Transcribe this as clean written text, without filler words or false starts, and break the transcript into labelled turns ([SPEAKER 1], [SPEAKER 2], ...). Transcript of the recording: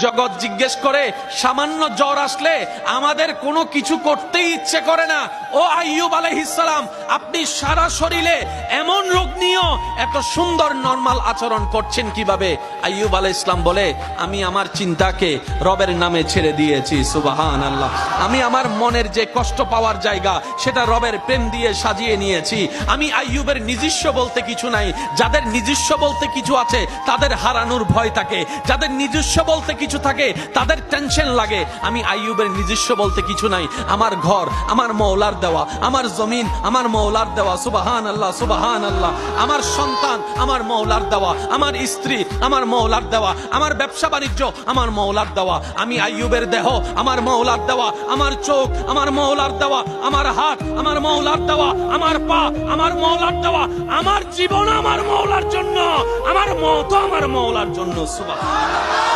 [SPEAKER 1] জগৎ জিজ্ঞেস করে, সামান্য জ্বর আসলে আমাদের কোনো কিছু করতেই ইচ্ছে করে না। ও আইয়ুব আলাইহিস সালাম, আপনি সারা শরীরে এমন রোগ নিয়েও এত সুন্দর নরমাল আচরণ করছেন কিভাবে? আইয়ুব আলাইহিস সালাম বলে, আমি আমার চিন্তাকে রবের নামে ছেড়ে দিয়েছি। সুবহানাল্লাহ। আমি আমার মনের যে কষ্ট পাওয়ার জায়গা, সেটা রবের প্রেম দিয়ে সাজিয়ে নিয়েছি। আমি আইয়ুবের নিজস্ব বলতে কিছু নাই। যাদের নিজস্ব বলতে কিছু আছে তাদের হারানোর ভয় থাকে, যাদের নিজস্ব বলতে কিছু থাকে তাদের টেনশন লাগে। আমি আইয়ুবের নিজস্ব বলতে কিছু নাই। আমার ঘর আমার মওলার দেওয়া, আমার জমিন আমার মওলার দেওয়া। সুবহানাল্লাহ, সুবহানাল্লাহ। আমার সন্তান আমার মওলার দেওয়া, আমার স্ত্রী আমার মওলার দেওয়া, আমার ব্যবসা বাণিজ্য আমার মওলার দেওয়া। আমি আইয়ুবের দেহ আমার মওলার দেওয়া, আমার চোখ আমার মওলার দেওয়া, আমার হাত আমার মওলার দেওয়া, আমার পা আমার মওলার দেওয়া, আমার জীবন আমার মওলার জন্য, আমার মওত আমার মওলার জন্য। সুবহানাল্লাহ।